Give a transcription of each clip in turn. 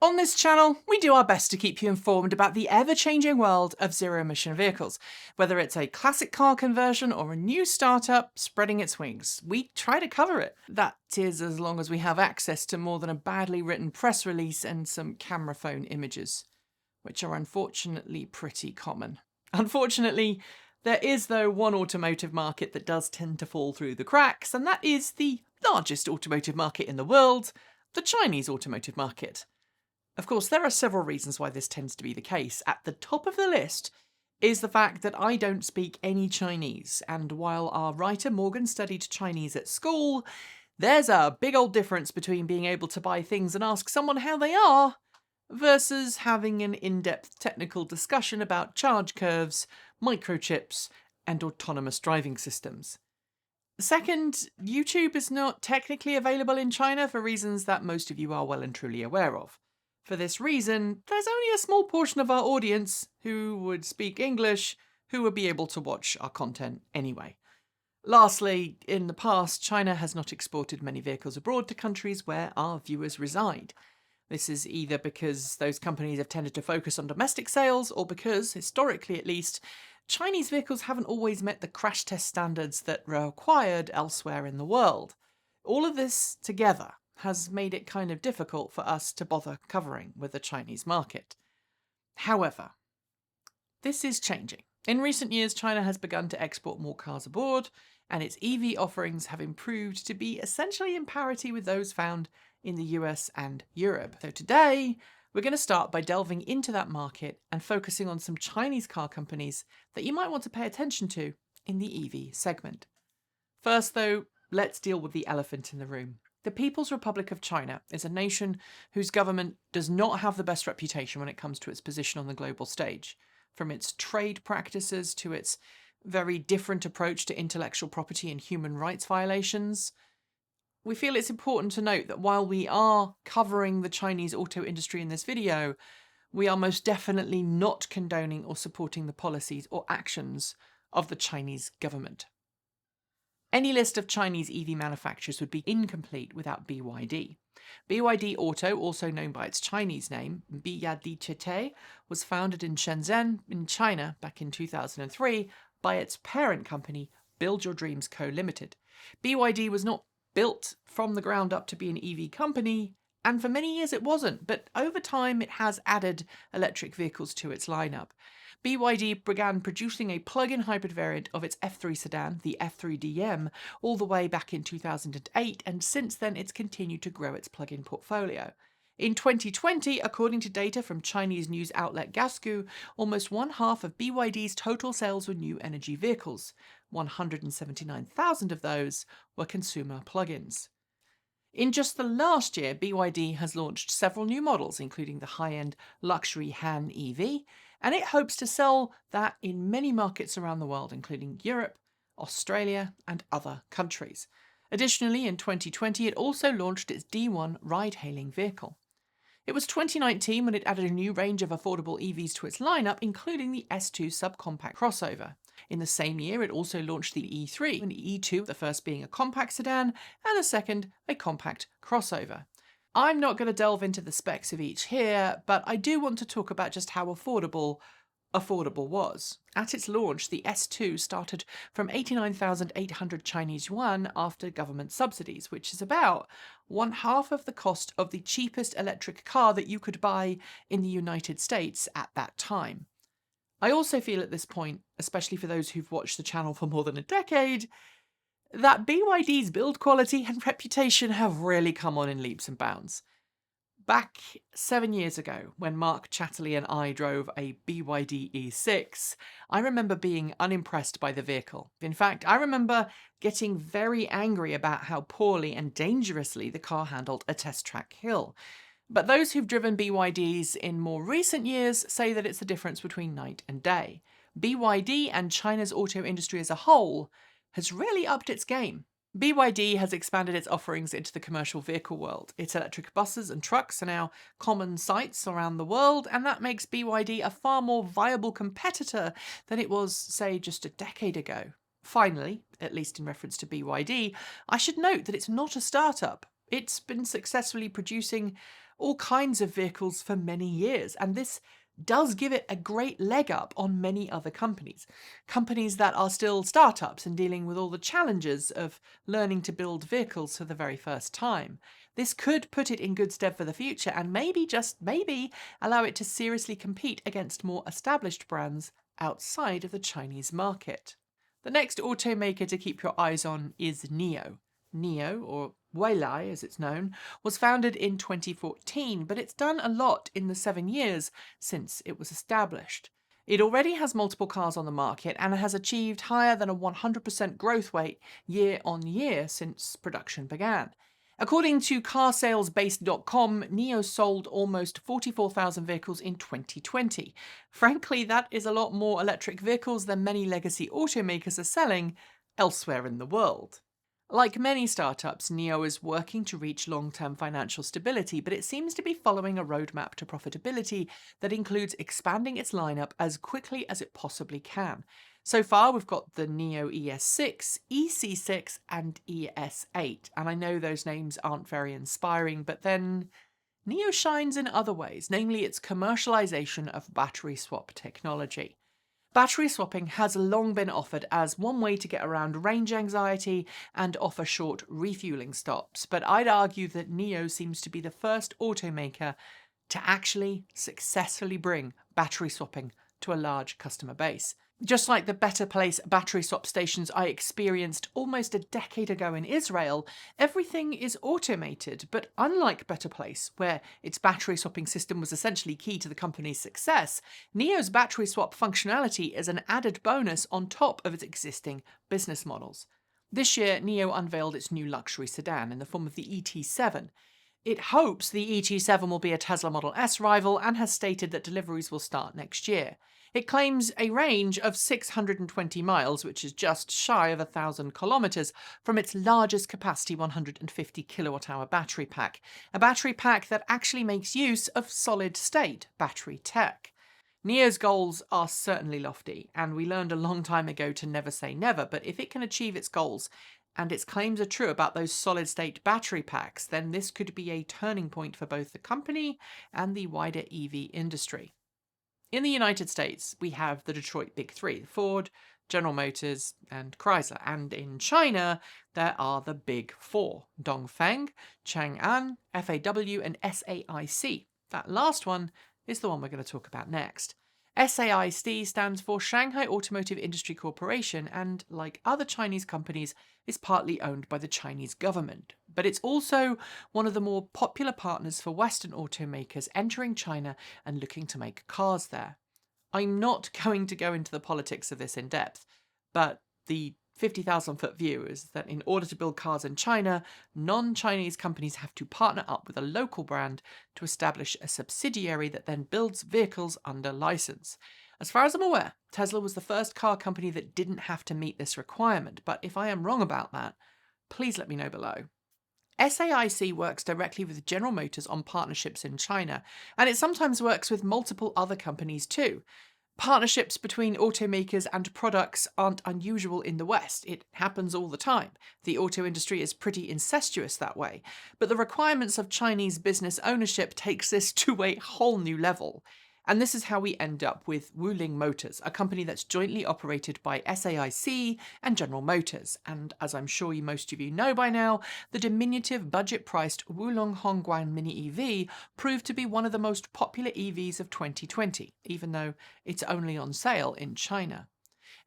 On this channel, we do our best to keep you informed about the ever-changing world of zero-emission vehicles. Whether it's a classic car conversion or a new startup spreading its wings, we try to cover it. That is, as long as we have access to more than a badly written press release and some camera phone images, which are unfortunately pretty common. Unfortunately, there is, though, one automotive market that does tend to fall through the cracks, and that is the largest automotive market in the world, the Chinese automotive market. Of course, there are several reasons why this tends to be the case. At the top of the list is the fact that I don't speak any Chinese, and while our writer Morgan studied Chinese at school, there's a big old difference between being able to buy things and ask someone how they are versus having an in-depth technical discussion about charge curves, microchips, and autonomous driving systems. Second, YouTube is not technically available in China for reasons that most of you are well and truly aware of. For this reason, there's only a small portion of our audience who would speak English who would be able to watch our content anyway. Lastly, in the past, China has not exported many vehicles abroad to countries where our viewers reside. This is either because those companies have tended to focus on domestic sales, or because, historically at least, Chinese vehicles haven't always met the crash test standards that are required elsewhere in the world. All of this together has made it kind of difficult for us to bother covering with the Chinese market. However, this is changing. In recent years, China has begun to export more cars abroad, and its EV offerings have improved to be essentially in parity with those found in the US and Europe. So today, we're going to start by delving into that market and focusing on some Chinese car companies that you might want to pay attention to in the EV segment. First, though, let's deal with the elephant in the room. The People's Republic of China is a nation whose government does not have the best reputation when it comes to its position on the global stage. From its trade practices to its very different approach to intellectual property and human rights violations, we feel it's important to note that while we are covering the Chinese auto industry in this video, we are most definitely not condoning or supporting the policies or actions of the Chinese government. Any list of Chinese EV manufacturers would be incomplete without BYD. BYD Auto, also known by its Chinese name, BYD, was founded in Shenzhen in China back in 2003 by its parent company, Build Your Dreams Co. Limited. BYD was not built from the ground up to be an EV company, and for many years it wasn't, but over time it has added electric vehicles to its lineup. BYD began producing a plug-in hybrid variant of its F3 sedan, the F3DM, all the way back in 2008, and since then it's continued to grow its plug-in portfolio. In 2020, according to data from Chinese news outlet Gasgoo, almost one half of BYD's total sales were new energy vehicles. 179,000 of those were consumer plug-ins. In just the last year, BYD has launched several new models, including the high-end luxury Han EV, and it hopes to sell that in many markets around the world, including Europe, Australia, and other countries. Additionally, in 2020, it also launched its D1 ride-hailing vehicle. It was 2019 when it added a new range of affordable EVs to its lineup, including the S2 subcompact crossover. In the same year, it also launched the E3 and the E2, the first being a compact sedan and the second a compact crossover. I'm not going to delve into the specs of each here, but I do want to talk about just how affordable was. At its launch, the S2 started from 89,800 Chinese yuan after government subsidies, which is about one half of the cost of the cheapest electric car that you could buy in the United States at that time. I also feel at this point, especially for those who've watched the channel for more than a decade, that BYD's build quality and reputation have really come on in leaps and bounds. Back 7 years ago, when Mark Chatterley and I drove a BYD E6, I remember being unimpressed by the vehicle. In fact, I remember getting very angry about how poorly and dangerously the car handled a test track hill. But those who've driven BYDs in more recent years say that it's the difference between night and day. BYD and China's auto industry as a whole has really upped its game. BYD has expanded its offerings into the commercial vehicle world. Its electric buses and trucks are now common sights around the world, and that makes BYD a far more viable competitor than it was, say, just a decade ago. Finally, at least in reference to BYD, I should note that it's not a startup. It's been successfully producing all kinds of vehicles for many years, and this does give it a great leg up on many other companies. Companies that are still startups and dealing with all the challenges of learning to build vehicles for the very first time. This could put it in good stead for the future and maybe, just maybe, allow it to seriously compete against more established brands outside of the Chinese market. The next automaker to keep your eyes on is NIO. NIO, or Weilai as it's known, was founded in 2014, but it's done a lot in the 7 years since it was established. It already has multiple cars on the market and has achieved higher than a 100% growth rate year on year since production began. According to carsalesbase.com, NIO sold almost 44,000 vehicles in 2020. Frankly, that is a lot more electric vehicles than many legacy automakers are selling elsewhere in the world. Like many startups, NIO is working to reach long-term financial stability, but it seems to be following a roadmap to profitability that includes expanding its lineup as quickly as it possibly can. So far, we've got the NIO ES6, EC6 and ES8, and I know those names aren't very inspiring, but then NIO shines in other ways, namely its commercialization of battery swap technology. Battery swapping has long been offered as one way to get around range anxiety and offer short refueling stops, but I'd argue that NIO seems to be the first automaker to actually successfully bring battery swapping to a large customer base. Just like the Better Place battery swap stations I experienced almost a decade ago in Israel, everything is automated, but unlike Better Place, where its battery swapping system was essentially key to the company's success, NIO's battery swap functionality is an added bonus on top of its existing business models. This year, NIO unveiled its new luxury sedan in the form of the ET7. It hopes the ET7 will be a Tesla Model S rival and has stated that deliveries will start next year. It claims a range of 620 miles, which is just shy of 1,000 kilometres, from its largest capacity 150 kilowatt-hour battery pack, a battery pack that actually makes use of solid-state battery tech. NIO's goals are certainly lofty, and we learned a long time ago to never say never, but if it can achieve its goals, and its claims are true about those solid-state battery packs, then this could be a turning point for both the company and the wider EV industry. In the United States, we have the Detroit Big Three, Ford, General Motors, and Chrysler. And in China, there are the Big Four, Dongfeng, Chang'an, FAW, and SAIC. That last one is the one we're going to talk about next. SAIC stands for Shanghai Automotive Industry Corporation and, like other Chinese companies, is partly owned by the Chinese government. But it's also one of the more popular partners for Western automakers entering China and looking to make cars there. I'm not going to go into the politics of this in depth, but the 50,000-foot view is that in order to build cars in China, non-Chinese companies have to partner up with a local brand to establish a subsidiary that then builds vehicles under license. As far as I'm aware, Tesla was the first car company that didn't have to meet this requirement, but if I am wrong about that, please let me know below. SAIC works directly with General Motors on partnerships in China, and it sometimes works with multiple other companies too. Partnerships between automakers and products aren't unusual in the West. It happens all the time. The auto industry is pretty incestuous that way. But the requirements of Chinese business ownership takes this to a whole new level. And this is how we end up with Wuling Motors, a company that's jointly operated by SAIC and General Motors. And as I'm sure most of you know by now, the diminutive budget-priced Wulong Hongguang Mini EV proved to be one of the most popular EVs of 2020, even though it's only on sale in China.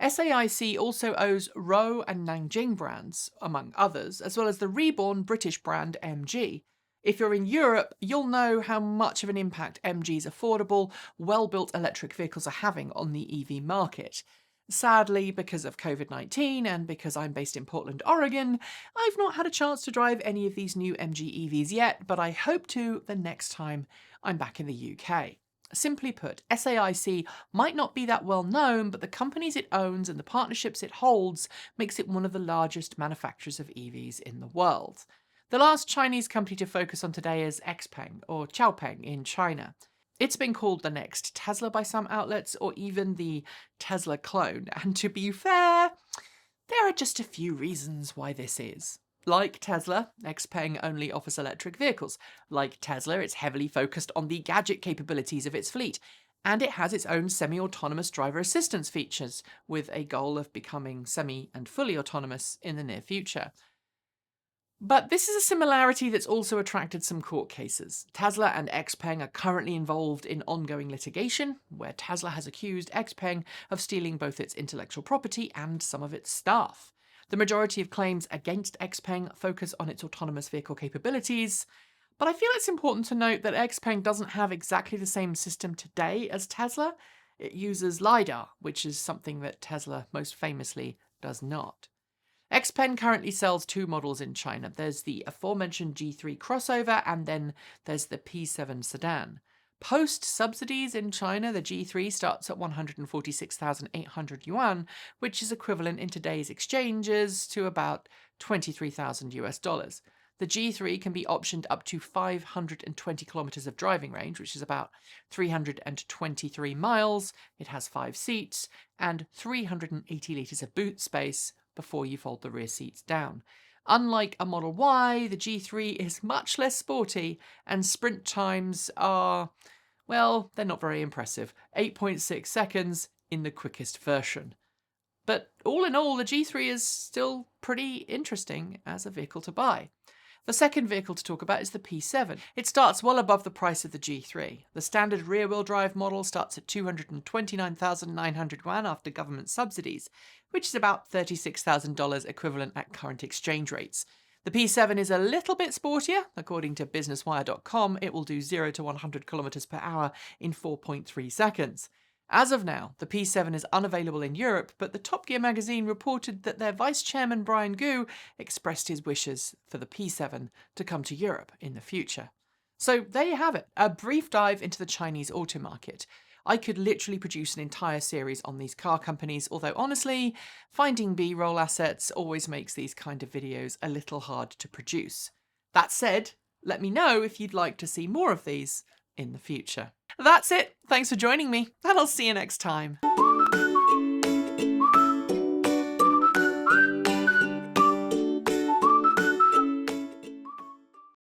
SAIC also owns Rho and Nanjing brands, among others, as well as the reborn British brand MG. If you're in Europe, you'll know how much of an impact MG's affordable, well-built electric vehicles are having on the EV market. Sadly, because of COVID-19 and because I'm based in Portland, Oregon, I've not had a chance to drive any of these new MG EVs yet, but I hope to the next time I'm back in the UK. Simply put, SAIC might not be that well known, but the companies it owns and the partnerships it holds makes it one of the largest manufacturers of EVs in the world. The last Chinese company to focus on today is Xpeng, or Xiaopeng in China. It's been called the next Tesla by some outlets, or even the Tesla clone, and to be fair, there are just a few reasons why this is. Like Tesla, Xpeng only offers electric vehicles. Like Tesla, it's heavily focused on the gadget capabilities of its fleet, and it has its own semi-autonomous driver assistance features, with a goal of becoming semi and fully autonomous in the near future. But this is a similarity that's also attracted some court cases. Tesla and Xpeng are currently involved in ongoing litigation, where Tesla has accused Xpeng of stealing both its intellectual property and some of its staff. The majority of claims against Xpeng focus on its autonomous vehicle capabilities, but I feel it's important to note that Xpeng doesn't have exactly the same system today as Tesla. It uses LiDAR, which is something that Tesla most famously does not. Xpeng currently sells two models in China. There's the aforementioned G3 crossover, and then there's the P7 sedan. Post-subsidies in China, the G3 starts at 146,800 yuan, which is equivalent in today's exchanges to about 23,000 US dollars. The G3 can be optioned up to 520 kilometers of driving range, which is about 323 miles. It has 5 seats and 380 litres of boot space before you fold the rear seats down. Unlike a Model Y, the G3 is much less sporty, and sprint times are, well, they're not very impressive. 8.6 seconds in the quickest version. But all in all, the G3 is still pretty interesting as a vehicle to buy. The second vehicle to talk about is the P7. It starts well above the price of the G3. The standard rear-wheel drive model starts at 229,900 yuan after government subsidies, which is about $36,000 equivalent at current exchange rates. The P7 is a little bit sportier. According to businesswire.com, it will do 0 to 100 kilometers per hour in 4.3 seconds. As of now, the P7 is unavailable in Europe, but the Top Gear magazine reported that their vice chairman Brian Gu expressed his wishes for the P7 to come to Europe in the future. So there you have it, a brief dive into the Chinese auto market. I could literally produce an entire series on these car companies, although honestly, finding B-roll assets always makes these kind of videos a little hard to produce. That said, let me know if you'd like to see more of these in the future. That's it. Thanks for joining me, and I'll see you next time.